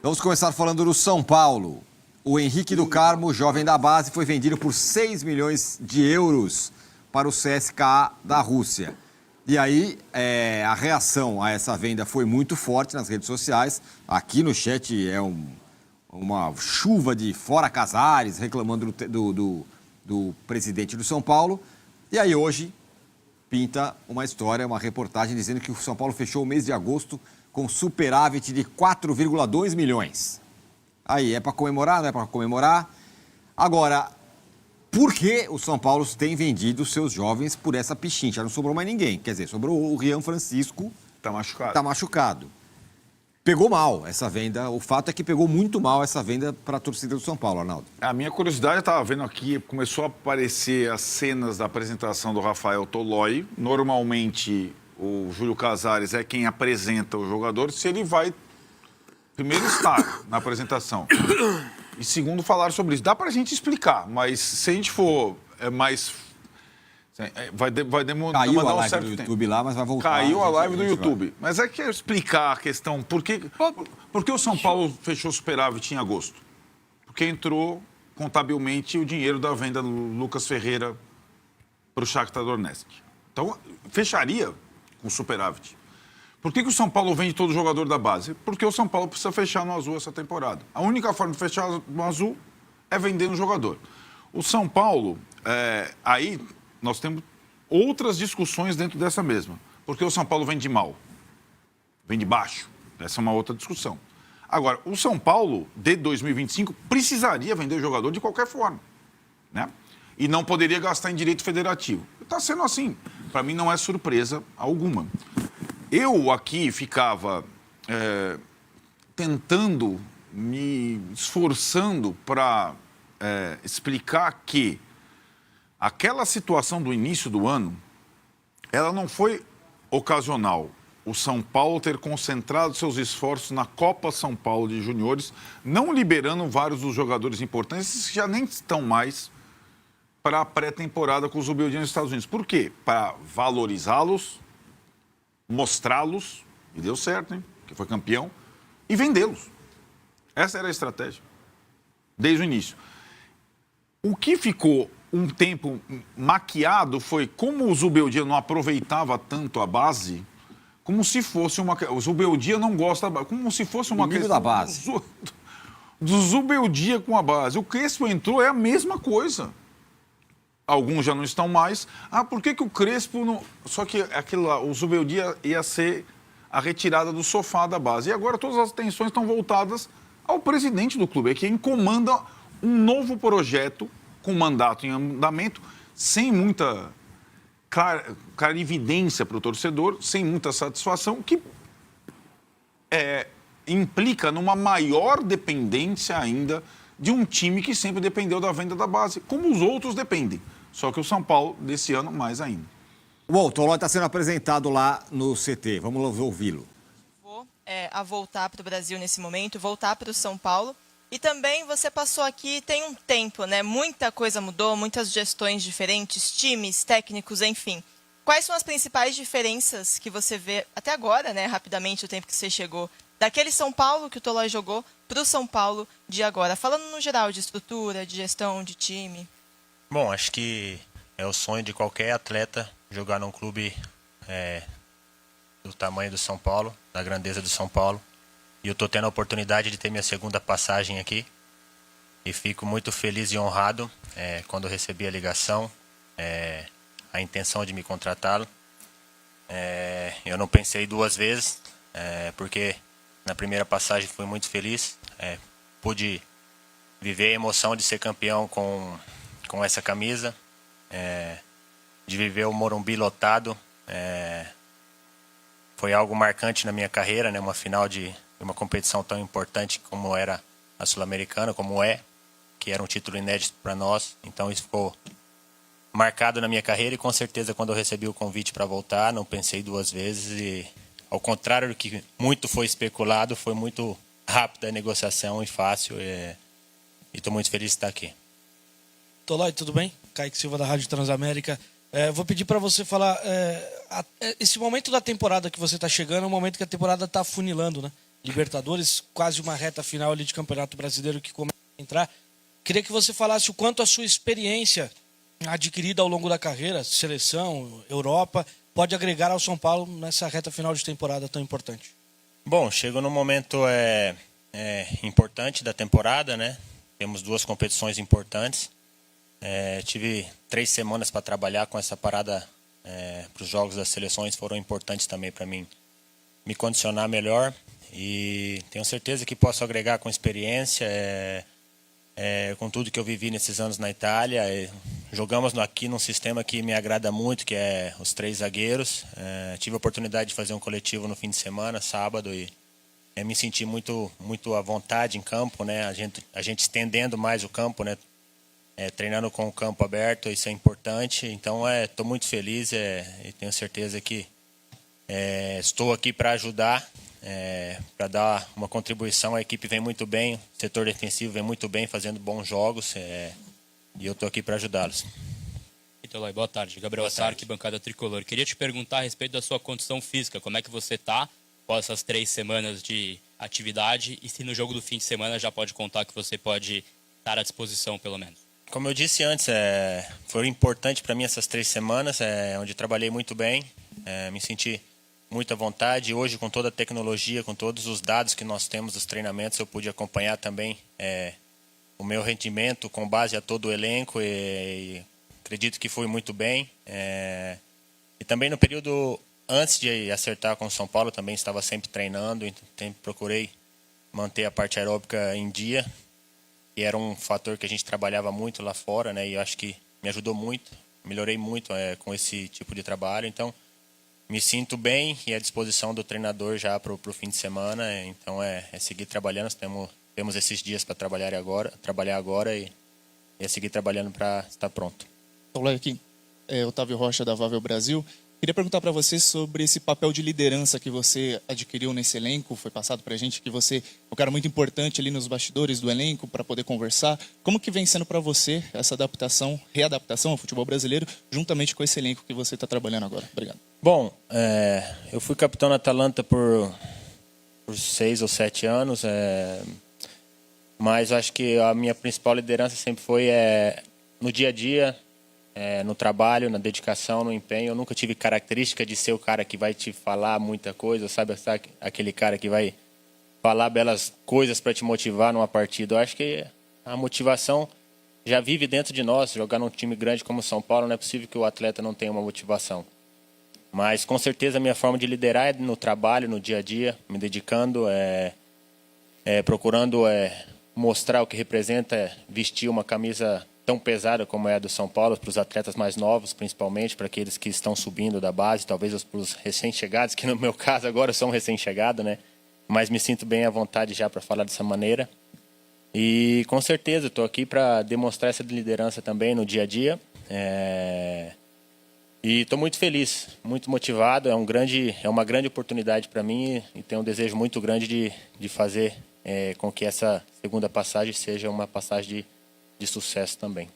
Vamos começar falando do São Paulo. O Henrique do Carmo, jovem da base, foi vendido por 6 milhões de euros para o CSKA da Rússia. E aí, a reação a essa venda foi muito forte nas redes sociais. Aqui no chat uma chuva de fora Casares reclamando do presidente do São Paulo. E aí hoje pinta uma história, uma reportagem dizendo que o São Paulo fechou o mês de agosto com superávit de 4,2 milhões. Aí, é para comemorar, não é para comemorar? Agora, por que o São Paulo tem vendido seus jovens por essa pichincha? Não sobrou mais ninguém. Quer dizer, sobrou o Rian Francisco. Tá machucado. Tá machucado. Pegou mal essa venda. O fato é que pegou muito mal essa venda para a torcida do São Paulo, Arnaldo. A minha curiosidade, eu estava vendo aqui, começou a aparecer as cenas da apresentação do Rafael Toloi. Normalmente, o Júlio Casares é quem apresenta o jogador, se ele vai primeiro estar na apresentação. E segundo, falar sobre isso. Dá para a gente explicar, mas se a gente for mais... Vai demorar Caiu a um live certo do tempo. YouTube lá, mas vai voltar. Caiu a live do YouTube. Mas é que explicar a questão, por que o São Paulo fechou superávit em agosto? Porque entrou contabilmente o dinheiro da venda do Lucas Ferreira para o Shakhtar Donetsk. Então, fecharia com superávit. Por que o São Paulo vende todo jogador da base? Porque o São Paulo precisa fechar no azul essa temporada. A única forma de fechar no azul é vender um jogador. O São Paulo, aí nós temos outras discussões dentro dessa mesma. Porque o São Paulo vende mal, vende baixo. Essa é uma outra discussão. Agora, o São Paulo, de 2025, precisaria vender o jogador de qualquer forma, né? E não poderia gastar em direito federativo. Está sendo assim. Para mim, não é surpresa alguma. Eu aqui ficava tentando, me esforçando para explicar que aquela situação do início do ano, ela não foi ocasional. O São Paulo ter concentrado seus esforços na Copa São Paulo de Juniores, não liberando vários dos jogadores importantes que já nem estão mais para a pré-temporada com os Zubeldia nos Estados Unidos. Por quê? Para valorizá-los, mostrá-los, e deu certo, hein? Que foi campeão, e vendê-los. Essa era a estratégia, desde o início. O que ficou um tempo maquiado foi como o Zubeldia não aproveitava tanto a base, como se fosse uma... O Zubeldia não gosta... Como se fosse uma questão da base. Do Zubeldia com a base. O Crespo entrou, é a mesma coisa. Alguns já não estão mais. Por que o Crespo não... Só que aquilo lá, o Zubeldia ia ser a retirada do sofá da base. E agora todas as atenções estão voltadas ao presidente do clube, é quem comanda um novo projeto com mandato em andamento, sem muita clarividência para o torcedor, sem muita satisfação, que implica numa maior dependência ainda de um time que sempre dependeu da venda da base, como os outros dependem. Só que o São Paulo, desse ano, mais ainda. Bom, o Tolói está sendo apresentado lá no CT. Vamos ouvi-lo. Vou a voltar para o Brasil nesse momento, voltar para o São Paulo. E também você passou aqui tem um tempo, né? Muita coisa mudou, muitas gestões diferentes, times, técnicos, enfim. Quais são as principais diferenças que você vê até agora, né? Rapidamente, o tempo que você chegou, daquele São Paulo que o Tolói jogou para o São Paulo de agora? Falando no geral de estrutura, de gestão, de time. Bom, acho que é o sonho de qualquer atleta jogar num clube do tamanho do São Paulo, da grandeza do São Paulo. E eu estou tendo a oportunidade de ter minha segunda passagem aqui. E fico muito feliz e honrado quando recebi a ligação, a intenção de me contratá-lo. Eu não pensei duas vezes, porque na primeira passagem fui muito feliz. Pude viver a emoção de ser campeão com essa camisa, de viver o Morumbi lotado. Foi algo marcante na minha carreira, né? Uma final de uma competição tão importante como era a Sul-Americana, que era um título inédito para nós. Então isso ficou marcado na minha carreira e com certeza quando eu recebi o convite para voltar, não pensei duas vezes e ao contrário do que muito foi especulado, foi muito rápida a negociação e fácil e estou muito feliz de estar aqui. Tolói, tudo bem? Kaique Silva da Rádio Transamérica. Vou pedir para você falar, esse momento da temporada que você está chegando é um momento que a temporada está afunilando, né? Libertadores, quase uma reta final ali de Campeonato Brasileiro que começa a entrar. Queria que você falasse o quanto a sua experiência adquirida ao longo da carreira, seleção, Europa, pode agregar ao São Paulo nessa reta final de temporada tão importante. Bom, chegou num momento importante da temporada, né? Temos 2 competições importantes. Tive 3 semanas para trabalhar com essa parada para os jogos das seleções, foram importantes também para mim me condicionar melhor e tenho certeza que posso agregar com experiência, com tudo que eu vivi nesses anos na Itália. Jogamos aqui num sistema que me agrada muito, que é os 3 zagueiros. Tive a oportunidade de fazer um coletivo no fim de semana, sábado, e me senti muito à vontade em campo, né? A gente estendendo mais o campo, né? Treinando com o campo aberto, isso é importante. Então, estou muito feliz e tenho certeza que estou aqui para ajudar, para dar uma contribuição. A equipe vem muito bem, o setor defensivo vem muito bem, fazendo bons jogos, e eu estou aqui para ajudá-los. Itolai, boa tarde. Gabriel Sark, bancada tricolor. Queria te perguntar a respeito da sua condição física. Como é que você está após essas 3 semanas de atividade e se no jogo do fim de semana já pode contar que você pode estar à disposição, pelo menos? Como eu disse antes, foi importante para mim essas 3 semanas, onde trabalhei muito bem, me senti muito à vontade. Hoje, com toda a tecnologia, com todos os dados que nós temos dos treinamentos, eu pude acompanhar também o meu rendimento com base a todo o elenco e acredito que foi muito bem. E também no período antes de acertar com o São Paulo, também estava sempre treinando, sempre procurei manter a parte aeróbica em dia, que era um fator que a gente trabalhava muito lá fora, né? E eu acho que me ajudou muito, melhorei muito com esse tipo de trabalho. Então, me sinto bem e à disposição do treinador já para o fim de semana. Então, seguir trabalhando. Temos esses dias para trabalhar agora e seguir trabalhando para estar pronto. Olá, aqui é Otávio Rocha, da Vável Brasil. Queria perguntar para você sobre esse papel de liderança que você adquiriu nesse elenco. Foi passado para a gente que você é um cara muito importante ali nos bastidores do elenco para poder conversar. Como que vem sendo para você essa readaptação ao futebol brasileiro, juntamente com esse elenco que você está trabalhando agora? Obrigado. Bom, eu fui capitão da Atalanta por 6 ou 7 anos, mas acho que a minha principal liderança sempre foi no dia a dia, no trabalho, na dedicação, no empenho. Eu nunca tive característica de ser o cara que vai te falar muita coisa, sabe? Aquele cara que vai falar belas coisas para te motivar numa partida. Eu acho que a motivação já vive dentro de nós. Jogar num time grande como o São Paulo, não é possível que o atleta não tenha uma motivação. Mas, com certeza, a minha forma de liderar é no trabalho, no dia a dia, me dedicando, procurando mostrar o que representa vestir uma camisa tão pesada como é a do São Paulo, para os atletas mais novos, principalmente, para aqueles que estão subindo da base, talvez para os recém-chegados, que no meu caso agora eu sou um recém-chegado, né? Mas me sinto bem à vontade já para falar dessa maneira. E, com certeza, estou aqui para demonstrar essa liderança também no dia a dia. E estou muito feliz, muito motivado. É uma grande oportunidade para mim e tenho um desejo muito grande de fazer com que essa segunda passagem seja uma passagem de sucesso também.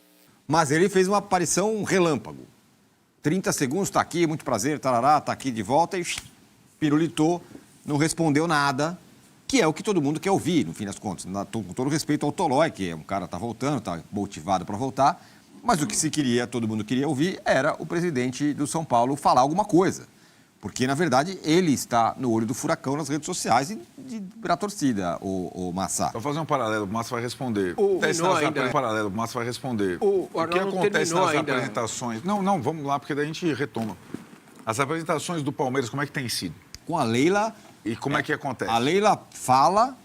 Mas ele fez uma aparição relâmpago. 30 segundos, está aqui, muito prazer, tarará, está aqui de volta e pirulitou, não respondeu nada, que é o que todo mundo quer ouvir, no fim das contas. Com todo respeito ao Tolói, que é um cara que está voltando, está motivado para voltar, mas o que todo mundo queria ouvir, era o presidente do São Paulo falar alguma coisa. Porque, na verdade, ele está no olho do furacão nas redes sociais e para a torcida, o Massa. Vou fazer um paralelo, o Massa vai responder. O Massa vai responder. O que acontece nas ainda. apresentações? Não, vamos lá, porque daí a gente retoma. As apresentações do Palmeiras, como é que tem sido? Com a Leila... E como é que acontece? A Leila fala,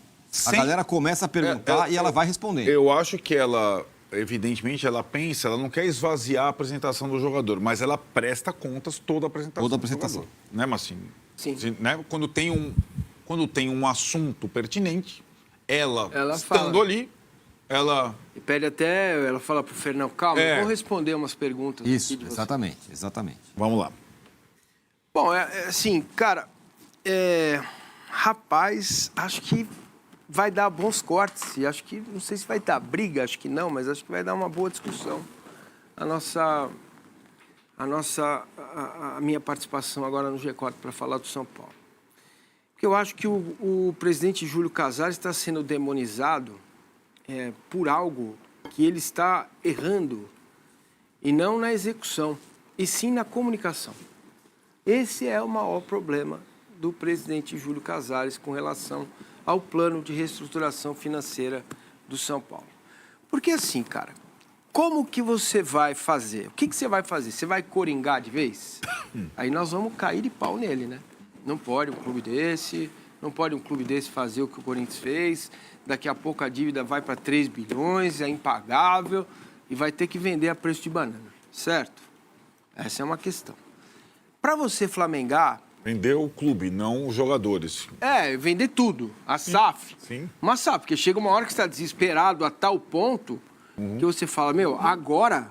a galera começa a perguntar e ela vai respondendo. Eu acho que ela... Evidentemente, ela pensa, ela não quer esvaziar a apresentação do jogador, mas ela presta contas toda a apresentação. Toda a apresentação. Né, Massinho? Sim. Né? Quando tem um assunto pertinente, ela estando fala. ali, ela... E pede até, ela fala pro Fernão, calma, eu vou responder umas perguntas. Isso, aqui de exatamente. Vamos lá. Bom, assim, cara, rapaz, acho que vai dar bons cortes. E acho que, não sei se vai dar briga, acho que não, mas acho que vai dar uma boa discussão. A minha participação agora no G4 para falar do São Paulo. Porque eu acho que o presidente Júlio Casares está sendo demonizado por algo que ele está errando, e não na execução, e sim na comunicação. Esse é o maior problema do presidente Júlio Casares com relação ao plano de reestruturação financeira do São Paulo. Porque assim, cara, como que você vai fazer? O que você vai fazer? Você vai coringar de vez? Aí nós vamos cair de pau nele, né? Não pode um clube desse, fazer o que o Corinthians fez. Daqui a pouco a dívida vai para 3 bilhões, é impagável e vai ter que vender a preço de banana, certo? Essa é uma questão. Para você flamengar... Vender o clube, não os jogadores. Vender tudo. A SAF. Sim. Uma SAF, porque chega uma hora que você está desesperado a tal ponto que você fala, agora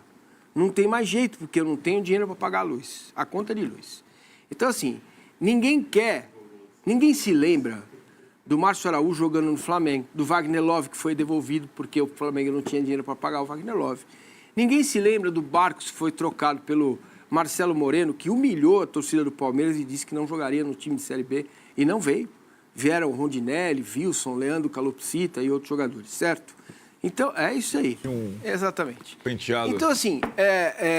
não tem mais jeito, porque eu não tenho dinheiro para pagar a luz, a conta de luz. Então, assim, ninguém se lembra do Márcio Araújo jogando no Flamengo, do Wagner Love, que foi devolvido porque o Flamengo não tinha dinheiro para pagar o Wagner Love. Ninguém se lembra do Barcos, que foi trocado pelo Marcelo Moreno, que humilhou a torcida do Palmeiras e disse que não jogaria no time de Série B, e não veio. Vieram Rondinelli, Wilson, Leandro Calopsita e outros jogadores, certo? Então, é isso aí. Exatamente. Penteado. Então, assim,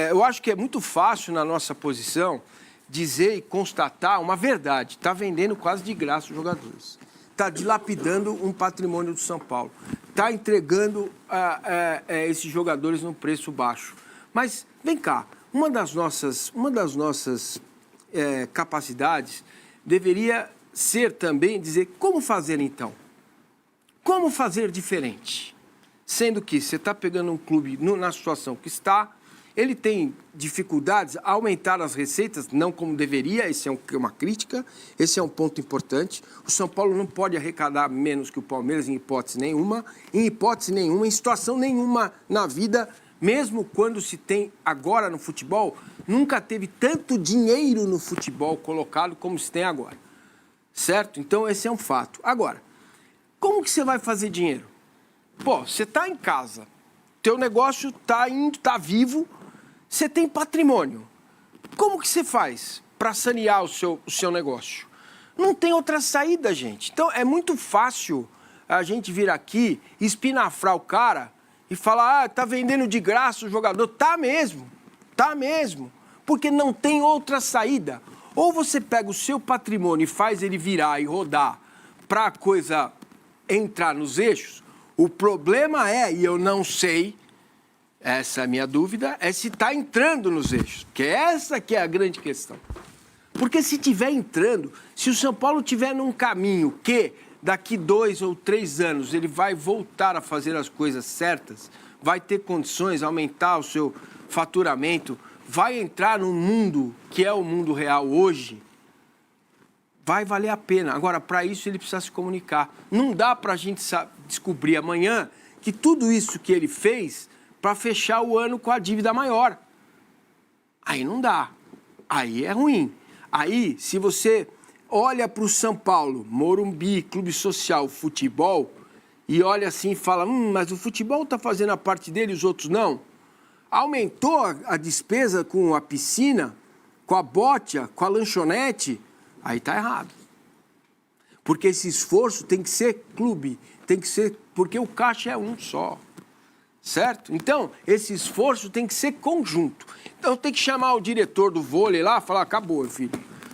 eu acho que é muito fácil na nossa posição dizer e constatar uma verdade. Está vendendo quase de graça os jogadores. Está dilapidando um patrimônio do São Paulo. Está entregando esses jogadores num preço baixo. Mas, vem cá, uma das nossas capacidades deveria ser também dizer como fazer então. Como fazer diferente? Sendo que você está pegando um clube na situação que está, ele tem dificuldades a aumentar as receitas, não como deveria, esse é uma crítica, esse é um ponto importante. O São Paulo não pode arrecadar menos que o Palmeiras em hipótese nenhuma, em situação nenhuma na vida, mesmo quando se tem agora no futebol, nunca teve tanto dinheiro no futebol colocado como se tem agora. Certo? Então esse é um fato. Agora, como que você vai fazer dinheiro? Pô, você está em casa, teu negócio está indo, está vivo, você tem patrimônio. Como que você faz para sanear o seu negócio? Não tem outra saída, gente. Então, é muito fácil a gente vir aqui, espinafrar o cara e falar, tá vendendo de graça o jogador. Tá mesmo, porque não tem outra saída. Ou você pega o seu patrimônio e faz ele virar e rodar para a coisa entrar nos eixos. O problema e eu não sei, essa é a minha dúvida, se está entrando nos eixos. Que essa que é a grande questão. Porque se estiver entrando, se o São Paulo estiver num caminho que daqui 2 ou 3 anos ele vai voltar a fazer as coisas certas, vai ter condições, aumentar o seu faturamento, vai entrar num mundo que é o mundo real hoje, vai valer a pena. Agora, para isso, ele precisa se comunicar. Não dá para a gente descobrir amanhã que tudo isso que ele fez para fechar o ano com a dívida maior. Aí não dá. Aí é ruim. Aí, se você olha para o São Paulo, Morumbi, Clube Social, futebol, e olha assim e fala, mas o futebol está fazendo a parte dele e os outros não. Aumentou a despesa com a piscina, com a botia, com a lanchonete, aí está errado. Porque esse esforço tem que ser clube, tem que ser, porque o caixa é um só, certo? Então, esse esforço tem que ser conjunto. Então, tem que chamar o diretor do vôlei lá e falar, acabou, filho.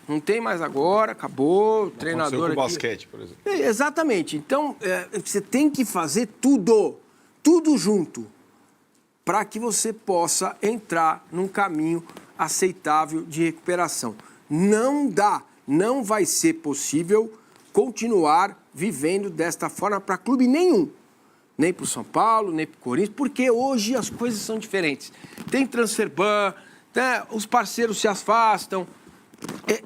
Não tem mais agora, acabou, o treinador aqui. Basquete, por exemplo. Exatamente. Então, você tem que fazer tudo junto, para que você possa entrar num caminho aceitável de recuperação. Não dá, não vai ser possível continuar vivendo desta forma para clube nenhum. Nem para o São Paulo, nem para o Corinthians, porque hoje as coisas são diferentes. Tem transfer ban, né? Os parceiros se afastam.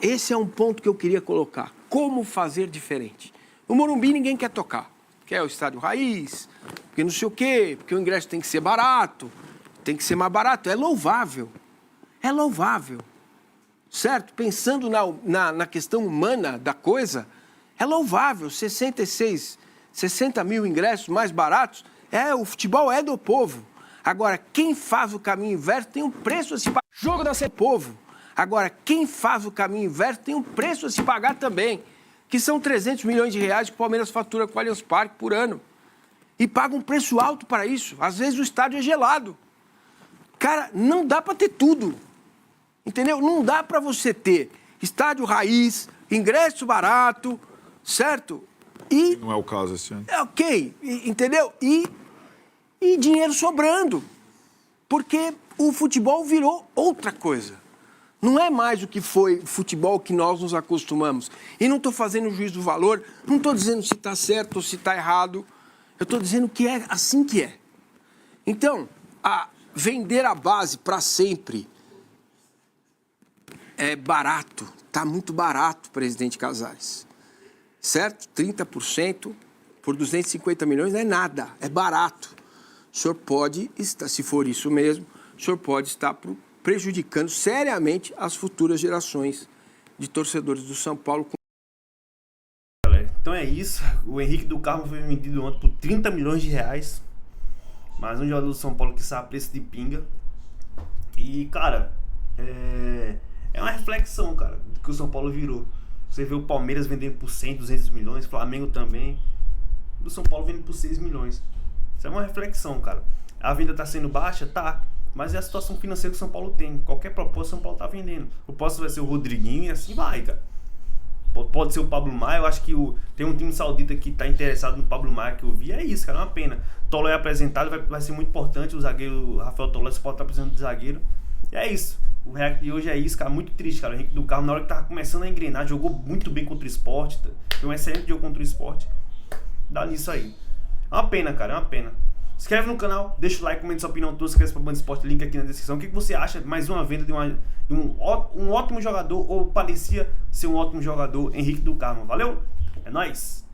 Esse é um ponto que eu queria colocar. Como fazer diferente? O Morumbi ninguém quer tocar. Quer o estádio raiz, porque não sei o quê, porque o ingresso tem que ser barato, tem que ser mais barato. É louvável. É louvável. Certo? Pensando na questão humana da coisa, é louvável. 60 mil ingressos mais baratos, o futebol é do povo. Agora, quem faz o caminho inverso tem um preço a se pagar. Jogo da ser povo. Agora, quem faz o caminho inverso tem um preço a se pagar também. que são 300 milhões de reais que o Palmeiras fatura com o Allianz Parque por ano. E paga um preço alto para isso. Às vezes o estádio é gelado. Cara, não dá para ter tudo. Entendeu? Não dá para você ter estádio raiz, ingresso barato, certo? E Não é o caso esse ano. é ok, entendeu? E dinheiro sobrando. Porque o futebol virou outra coisa. Não é mais o que foi o futebol que nós nos acostumamos. E não estou fazendo juízo do valor, não estou dizendo se está certo ou se está errado. Eu estou dizendo que é assim que é. Então, vender a base para sempre é barato. Está muito barato, presidente Casares. Certo? 30% por 250 milhões não é nada, é barato. O senhor pode estar, se for isso mesmo, o senhor pode estar prejudicando seriamente as futuras gerações de torcedores do São Paulo. Então é isso. O Henrique do Carmo foi vendido ontem por 30 milhões de reais. Mais um jogador do São Paulo que sai a preço de pinga. E, cara, é uma reflexão, cara, do que o São Paulo virou. Você vê o Palmeiras vendendo por 100, 200 milhões, Flamengo também. Do São Paulo vendendo por 6 milhões. Isso é uma reflexão, cara. A venda tá sendo baixa? Tá. Mas é a situação financeira que o São Paulo tem. Qualquer proposta o São Paulo tá vendendo. O próximo vai ser o Rodriguinho e assim vai, cara. Pode ser o Pablo Maia. Eu acho que tem um time saudita que tá interessado no Pablo Maia que eu vi. É isso, cara. É uma pena. Tolói apresentado vai ser muito importante. O zagueiro Rafael Tolói, você pode estar precisando de zagueiro. E é isso. O react de hoje é isso, cara. Muito triste, cara. O Henrique do Carmo, na hora que tava começando a engrenar, jogou muito bem contra o Sport. Foi um excelente jogo contra o Sport. Dá nisso aí. É uma pena, cara. É uma pena. Se inscreve no canal, deixa o like, comenta sua opinião toda, se inscreve pra Band Esporte, link aqui na descrição. O que você acha de mais uma venda de um ótimo jogador, ou parecia ser um ótimo jogador, Henrique do Carmo? Valeu? É nóis!